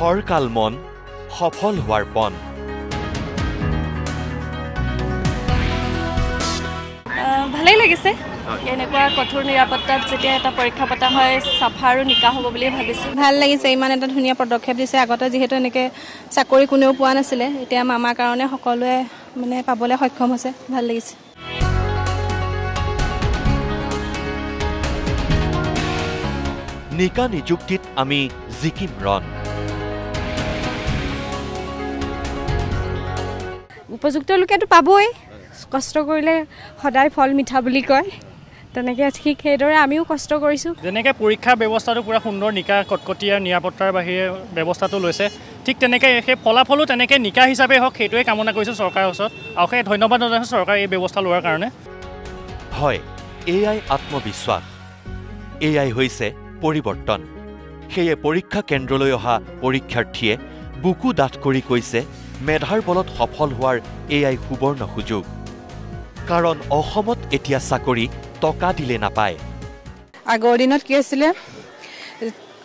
ফৰকাল মন সফল হোৱাৰ পণ ভালেই লাগিছে এনেকুৱা কঠোৰ নিৰাপত্তাত যেতিয়া এটা পৰীক্ষা পতা হয় চাফা আৰু নিকা হ'ব বুলি ভাবিছোঁ ভাল লাগিছে ইমান এটা ধুনীয়া পদক্ষেপ দিছে আগতে যিহেতু এনেকৈ চাকৰি কোনেও পোৱা নাছিলে এতিয়া আমাৰ কাৰণে সকলোৱে মানে পাবলৈ সক্ষম হৈছে ভাল লাগিছে নিকা নিযুক্তিত আমি জিকিম ৰণ উপযুক্ত লোকেতো পাবই কষ্ট কৰিলে সদায় ফল মিঠা বুলি কয় তেনেকৈ ঠিক সেইদৰে আমিও কষ্ট কৰিছোঁ যেনেকৈ পৰীক্ষাৰ ব্যৱস্থাটো পূৰা সুন্দৰ নিকা কটকটীয়া নিৰাপত্তাৰ বাহিৰে ব্যৱস্থাটো লৈছে ঠিক তেনেকৈ সেই ফলাফলো তেনেকৈ নিকা হিচাপে হওক সেইটোৱে কামনা কৰিছোঁ চৰকাৰৰ ওচৰত আৰু সেই ধন্যবাদ জনাইছোঁ চৰকাৰে এই ব্যৱস্থা লোৱাৰ কাৰণে হয় এয়াই আত্মবিশ্বাস এয়াই হৈছে পৰিৱৰ্তন সেয়ে পৰীক্ষা কেন্দ্ৰলৈ অহা পৰীক্ষাৰ্থীয়ে বুকু ডাঠ কৰি কৈছে মেধাৰ বলত সফল হোৱাৰ এয়াই সুবৰ্ণ সুযোগ কাৰণ অসমত এতিয়া চাকৰি টকা দিলে নাপায় আগৰ দিনত কি আছিলে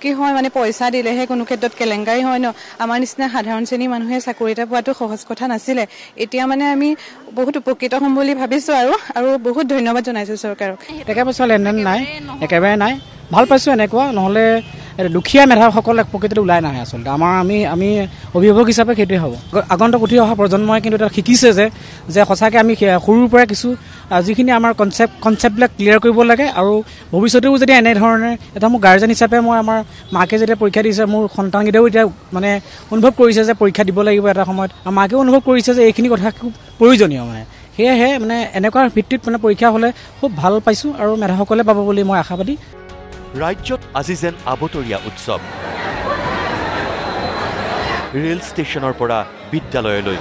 কি হয় মানে পইচা দিলেহে কোনো ক্ষেত্ৰত কেলেংকাৰী হয় ন আমাৰ নিচিনা সাধাৰণ শ্ৰেণীৰ মানুহে চাকৰি এটা পোৱাটো সহজ কথা নাছিলে এতিয়া মানে আমি বহুত উপকৃত হ'ম বুলি ভাবিছোঁ আৰু বহুত ধন্যবাদ জনাইছোঁ চৰকাৰক টকা পইচা লেনদেন নাই একেবাৰে নাই ভাল পাইছোঁ এনেকুৱা নহ'লে দুখীয়া মেধাসকল এক প্ৰকৃতিত ওলাই নাহে আচলতে আমি অভিভাৱক হিচাপে সেইটোৱে হ'ব আগন্তুক উঠি অহা প্ৰজন্মই কিন্তু এটা শিকিছে যে সঁচাকৈ আমি সৰুৰ পৰা কিছু যিখিনি আমাৰ কনচেপ্টবিলাক ক্লিয়াৰ কৰিব লাগে আৰু ভৱিষ্যতেও যদি এনেধৰণে এটা মোৰ গাৰ্জেন হিচাপে মই আমাৰ মাকে যেতিয়া পৰীক্ষা দিছে মোৰ সন্তানকেইটাও এতিয়া মানে অনুভৱ কৰিছে যে পৰীক্ষা দিব লাগিব এটা সময়ত আৰু মাকেও অনুভৱ কৰিছে যে এইখিনি কথা খুব প্ৰয়োজনীয় মানে সেয়েহে মানে এনেকুৱা ভিত্তিত মানে পৰীক্ষা হ'লে খুব ভাল পাইছোঁ আৰু মেধাসকলে পাব বুলি মই আশাবাদী ৰাজ্যত আজি যেন আবতৰীয়া উৎসৱ ৰেল ষ্টেচনৰ পৰা বিদ্যালয়লৈ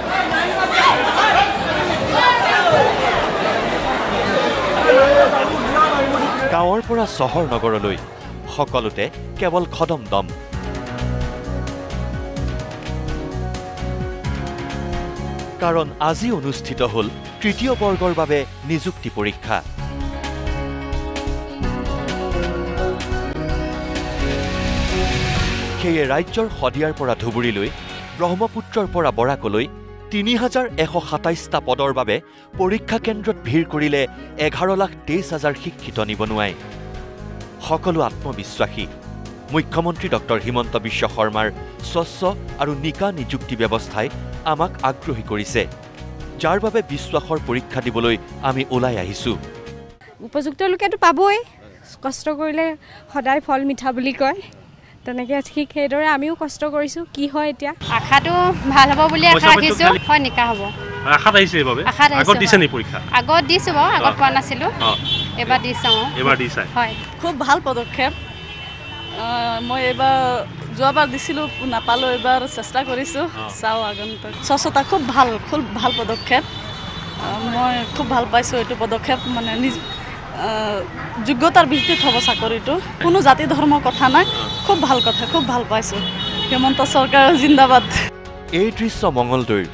গাঁৱৰ পৰা চহৰ নগৰলৈ সকলোতে কেৱল খদমদম কাৰণ আজি অনুষ্ঠিত হ'ল তৃতীয় বৰ্গৰ বাবে নিযুক্তি পৰীক্ষা সেয়ে ৰাজ্যৰ শদিয়াৰ পৰা ধুবুৰীলৈ ব্ৰহ্মপুত্ৰৰ পৰা বৰাকলৈ ৩,১২৭টা পদৰ বাবে পৰীক্ষা কেন্দ্ৰত ভিৰ কৰিলে ১১,২৩,০০০ শিক্ষিত নিবনুৱাই সকলো আত্মবিশ্বাসী মুখ্যমন্ত্ৰী ডক্টৰ হিমন্ত বিশ্ব শৰ্মাৰ স্বচ্ছ আৰু নিকা নিযুক্তি ব্যৱস্থাই আমাক আগ্ৰহী কৰিছে যাৰ বাবে বিশ্বাসৰ পৰীক্ষা দিবলৈ আমি ওলাই আহিছোঁ উপযুক্ত লোকেতো পাবই কষ্ট কৰিলে সদায় ফল মিঠা বুলি কয় তেনেকৈ ঠিক সেইদৰে আমিও কষ্ট কৰিছোঁ কি হয় এতিয়া আশাটো ভাল হ'ব বুলি আশা ৰাখিছোঁ হয় নিকা হ'ব আশাত আহিছে এইবাবে আগত দিছে নি পৰীক্ষা আগত দিছোঁ বাৰু আগত পোৱা নাছিলোঁ এবাৰ দি চাওঁ এবাৰ দি চাই হয় খুব ভাল পদক্ষেপ মই এইবাৰ যোৱাবাৰ দিছিলোঁ নাপালোঁ এইবাৰ চেষ্টা কৰিছোঁ চাওঁ আগন্তুক স্বচ্ছতা খুব ভাল পদক্ষেপ মই খুব ভাল পাইছোঁ এইটো পদক্ষেপ মানে যোগ্যতাৰ ভিত্তিত হ'ব চাকৰিটো কোনো জাতি ধৰ্মৰ কথা নাই খুব ভাল কথা খুব ভাল পাইছোঁ হিমন্ত চৰকাৰ জিন্দাবাদ এই দৃশ্য মঙলদৈৰ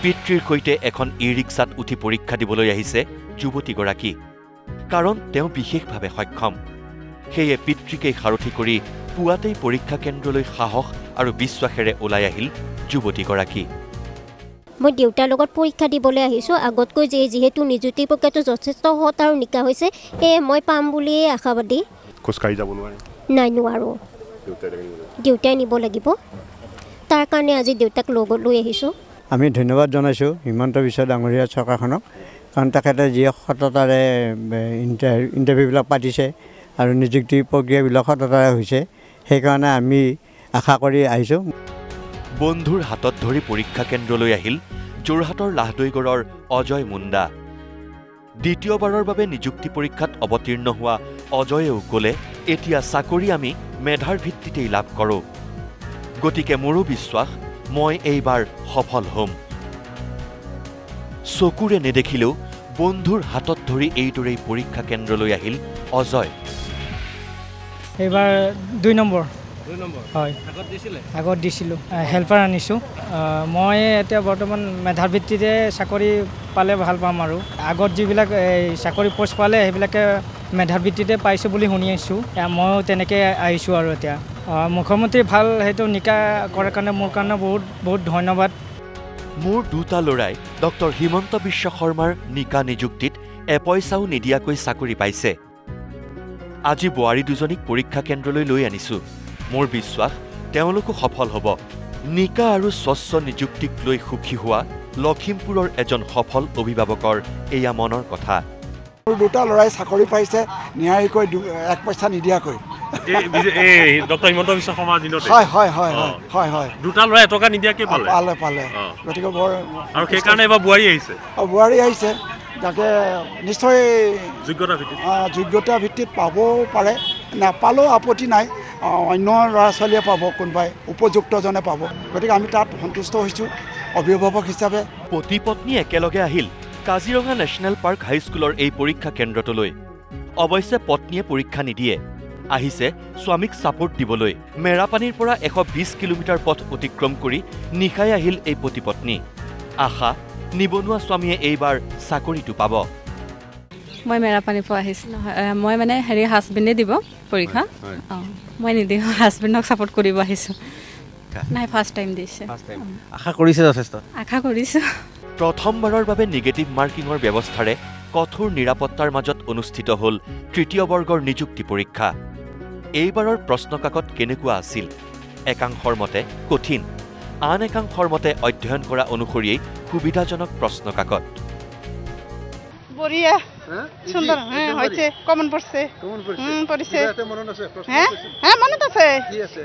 পিতৃৰ সৈতে এখন ই ৰিক্সাত উঠি পৰীক্ষা দিবলৈ আহিছে যুৱতীগৰাকী কাৰণ তেওঁ বিশেষভাৱে সক্ষম সেয়ে পিতৃকেই সাৰথি কৰি পুৱাতেই পৰীক্ষা কেন্দ্ৰলৈ সাহস আৰু বিশ্বাসেৰে ওলাই আহিল যুৱতীগৰাকী মই দেউতাৰ লগত পৰীক্ষা দিবলৈ আহিছোঁ আগতকৈ যিহেতু নিযুক্তি প্ৰক্ৰিয়াটো যথেষ্ট সৎ আৰু নিকা হৈছে সেয়ে মই পাম বুলিয়ে আশাবাদী খোজকাঢ়ি যাব নোৱাৰে নাই নোৱাৰোঁ দেউতাই নিব লাগিব তাৰ কাৰণে আজি দেউতাক লগত লৈ আহিছোঁ আমি ধন্যবাদ জনাইছোঁ হিমন্ত বিশ্ব ডাঙৰীয়া চৰকাৰখনক কাৰণ তেখেতে যি সততাৰে ইণ্টাৰভিউবিলাক পাতিছে আৰু নিযুক্তি প্ৰক্ৰিয়াবিলাক সততাৰে হৈছে সেইকাৰণে আমি আশা কৰি আহিছোঁ বন্ধুৰ হাতত ধৰি পৰীক্ষা কেন্দ্ৰলৈ আহিল যোৰহাটৰ লাহদৈগড়ৰ অজয় মুণ্ডা দ্বিতীয়বাৰৰ বাবে নিযুক্তি পৰীক্ষাত অৱতীৰ্ণ হোৱা অজয়েও ক'লে এতিয়া চাকৰি আমি মেধাৰ ভিত্তিতেই লাভ কৰোঁ গতিকে মোৰো বিশ্বাস মই এইবাৰ সফল হ'ম চকুৰে নেদেখিলেও বন্ধুৰ হাতত ধৰি এইদৰেই পৰীক্ষা কেন্দ্ৰলৈ আহিল অজয় এইবাৰ ২ নম্বৰ হয় আগত দিছিলোঁ হেল্পাৰ আনিছোঁ মই এতিয়া বৰ্তমান মেধাৰ ভিত্তিতে চাকৰি পালে ভাল পাম আৰু আগত যিবিলাক চাকৰি পোষ্ট পালে সেইবিলাকে মেধাভিত্তিতে পাইছোঁ বুলি শুনি আছোঁ ময়ো তেনেকৈ আহিছোঁ আৰু এতিয়া মুখ্যমন্ত্ৰী ভাল সেইটো নিকা কৰাৰ কাৰণে মোৰ কাৰণে বহুত বহুত ধন্যবাদ মোৰ দুটা ল'ৰাই ডক্টৰ হিমন্ত বিশ্ব শৰ্মাৰ নিকা নিযুক্তিত এপইচাও নিদিয়াকৈ চাকৰি পাইছে আজি বোৱাৰী দুজনীক পৰীক্ষা কেন্দ্ৰলৈ লৈ আনিছোঁ মোৰ বিশ্বাস তেওঁলোকো সফল হ'ব নিকা আৰু স্বচ্ছ নিযুক্তিক লৈ সুখী হোৱা লখিমপুৰৰ এজন সফল অভিভাৱকৰ এয়া মনৰ কথা মোৰ দুটা ল'ৰাই চাকৰি পাইছে ন্যায়িকৈ 1 পইচা নিদিয়াকৈ ডক্টৰ হিমন্ত বিশ্ব শৰ্মাৰ দিনতে হয় দুটা ল'ৰাই এটকা নিদিয়াকৈ পালে গতিকে বৰ আৰু সেইকাৰণে এবাৰ বোৱাৰী আহিছে যাকে নিশ্চয় যোগ্যতা ভিত্তিত পাবও পাৰে নাপালেও আপত্তি নাই অন্য ল'ৰা ছোৱালীয়ে পাব কোনোবাই উপযুক্তজনে পাব গতিকে আমি তাত সন্তুষ্ট হৈছোঁ অভিভাৱক হিচাপে পতি পত্নী একেলগে আহিল কাজিৰঙা নেশ্যনেল পাৰ্ক হাইস্কুলৰ এই পৰীক্ষা কেন্দ্ৰটোলৈ অৱশ্যে পত্নীয়ে পৰীক্ষা নিদিয়ে আহিছে স্বামীক ছাপোৰ্ট দিবলৈ মেৰাপানীৰ পৰা 120 কিলোমিটাৰ পথ অতিক্ৰম কৰি নিশাই আহিল এই পতি পত্নী আশা নিবনুৱা স্বামীয়ে এইবাৰ চাকৰিটো পাব মই মেৰাপানীৰ পৰা আহিছিলোঁ মই মানে হাজবেণ্ডে দিব পৰীক্ষা মই নিদিওঁ হাজবেণ্ডক ছাপোৰ্ট কৰিব আহিছোঁ নাই ফাৰ্ষ্ট টাইম দিছে আশা কৰিছে যথেষ্ট আশা কৰিছোঁ প্ৰথমবাৰৰ বাবে নিগেটিভ মাৰ্কিঙৰ ব্যৱস্থাৰে কঠোৰ নিৰাপত্তাৰ মাজত অনুষ্ঠিত হ'ল তৃতীয় বৰ্গৰ নিযুক্তি পৰীক্ষা এইবাৰৰ প্ৰশ্নকাকত কেনেকুৱা আছিল একাংশৰ মতে কঠিন আন একাংশৰ মতে অধ্যয়ন কৰা অনুসৰিয়েই সুবিধাজনক প্ৰশ্নকাকত বঢ়িয়া সুন্দৰ হৈছে কমন পৰিছে মনত আছে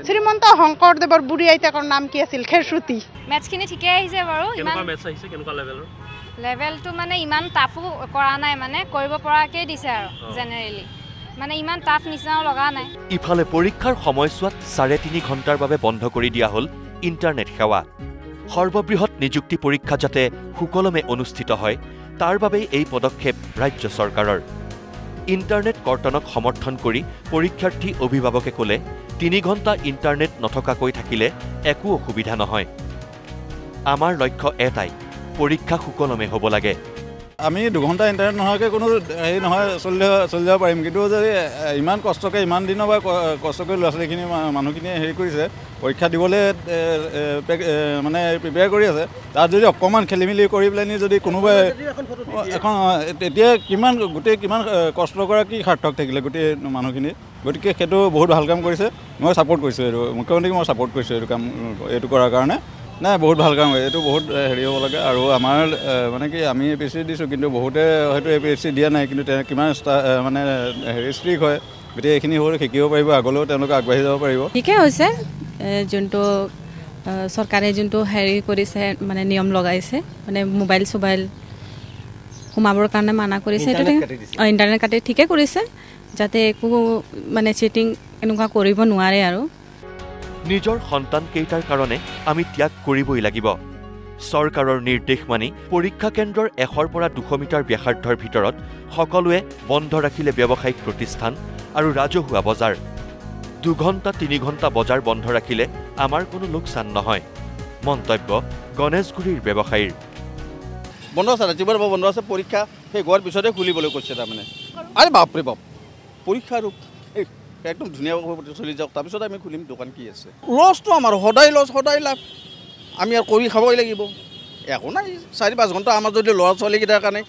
শ্ৰীমন্ত শংকৰদেৱৰ বুঢ়ী আইতাকৰ নাম কি আছিল খেৰশ্ৰুতি মেথছখিনি ঠিকে আহিছে বাৰু লেভেলটো মানে ইমান টাফো কৰা নাই মানে কৰিব পৰাকৈ দিছে আৰু জেনেৰেলি মানে ইমান টাফ নিচিনাও লগা নাই ইফালে পৰীক্ষাৰ সময়ছোৱাত 3.5 ঘণ্টাৰ বাবে বন্ধ কৰি দিয়া হ'ল ইণ্টাৰনেট সেৱা সৰ্ববৃহৎ নিযুক্তি পৰীক্ষা যাতে সুকলমে অনুষ্ঠিত হয় তাৰ বাবেই এই পদক্ষেপ ৰাজ্য চৰকাৰৰ ইণ্টাৰনেট কৰ্তনক সমৰ্থন কৰি পৰীক্ষাৰ্থী অভিভাৱকে ক'লে 3 ঘণ্টা ইণ্টাৰনেট নথকাকৈ থাকিলে একো অসুবিধা নহয় আমাৰ লক্ষ্য এটাই পৰীক্ষা সুকলমে হ'ব লাগে আমি 2 ঘণ্টা ইণ্টাৰনেট নোহোৱাকৈ কোনো হেৰি নহয় চলি যাব পাৰিম কিন্তু যদি ইমান কষ্টকৈ ইমান দিনৰ পৰা কষ্ট কৰি ল'ৰা ছোৱালীখিনি মানুহখিনিয়ে হেৰি কৰিছে পৰীক্ষা দিবলৈ মানে প্ৰিপেয়াৰ কৰি আছে তাত যদি অকণমান খেলি মেলি কৰি পেলাই যদি কোনোবাই এখন এতিয়া কিমান কষ্ট কৰা কি সাৰ্থক থাকিলে গোটেই মানুহখিনি গতিকে সেইটো বহুত ভাল কাম কৰিছে মই ছাপোৰ্ট কৰিছোঁ এইটো মুখ্যমন্ত্ৰীক মই ছাপোৰ্ট কৰিছোঁ এইটো কৰাৰ কাৰণে নাই বহুত ভাল কাম এইটো বহুত হেৰি হ'ব লাগে আৰু আমাৰ মানে কি আমি APSC দিছোঁ কিন্তু বহুতে হয়তো APSC দিয়া নাই কিন্তু কিমান মানে হেৰি ষ্ট্ৰিক হয় গতিকে এইখিনি হ'ল শিকিব পাৰিব আগলৈও তেওঁলোকে আগবাঢ়ি যাব পাৰিব ঠিকে হৈছে যোনটো চৰকাৰে যোনটো হেৰি কৰিছে মানে নিয়ম লগাইছে মানে মোবাইল সোমাবৰ কাৰণে মানা কৰিছে ইণ্টাৰনেট কাটি ঠিকে কৰিছে যাতে একো মানে চিটিং এনেকুৱা কৰিব নোৱাৰে আৰু নিজৰ সন্তানকেইটাৰ কাৰণে আমি ত্যাগ কৰিবই লাগিব চৰকাৰৰ নিৰ্দেশ মানি পৰীক্ষা কেন্দ্ৰৰ 100 পৰা 200 মিটাৰ ব্যাসাৰ্ধৰ ভিতৰত সকলোৱে বন্ধ ৰাখিলে ব্যৱসায়িক প্ৰতিষ্ঠান আৰু ৰাজহুৱা বজাৰ 2 ঘণ্টা 3 ঘণ্টা বজাৰ বন্ধ ৰাখিলে আমাৰ কোনো লোকচান নহয় মন্তব্য গণেশগুৰিৰ ব্যৱসায়ীৰ বন্ধ আছে ৰাতিপুৱাৰ পৰা বন্ধ আছে পৰীক্ষা সেই গোৱাৰ পিছতে খুলিবলৈ কৈছে তাৰমানে আৰে বাপৰে বাপ পৰীক্ষা আৰু একদম ধুনীয়াভাৱে চলি যাওক তাৰপিছত আমি খুলিম দোকান কি আছে লছটো আমাৰ সদায় লছ সদায় লাভ আমি আৰু কৰি খাবই লাগিব একো নাই 4-5 ঘণ্টা আমাৰ যদি ল'ৰা ছোৱালীকেইটাৰ কাৰণে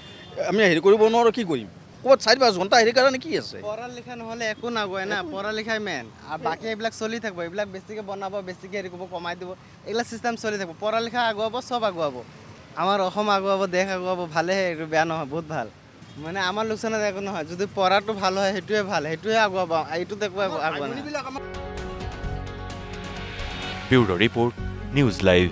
আমি হেৰি কৰিব নোৱাৰোঁ কি কৰিম ক'ত 4-5 ঘণ্টা হেৰি কাৰণে কি আছে পঢ়া লিখা নহ'লে একো নাগয় না পঢ়া লিখাই মেইন আৰু বাকী এইবিলাক চলি থাকিব এইবিলাক বেছিকৈ বনাব বেছিকৈ হেৰি কৰিব কমাই দিব এইবিলাক চিষ্টেম চলি থাকিব পঢ়া লিখা আগুৱাব চব আগুৱাব আমাৰ অসম আগুৱাব দেশ আগুৱাব ভালেহে এইটো বেয়া নহয় বহুত ভাল মানে আমাৰ লোকচানত একো নহয় যদি পঢ়াটো ভাল হয় সেইটোৱে ভাল সেইটোৱে আগুৱাব এইটোত একো আগুৱাব ব্যুৰো ৰিপৰ্ট নিউজ লাইভ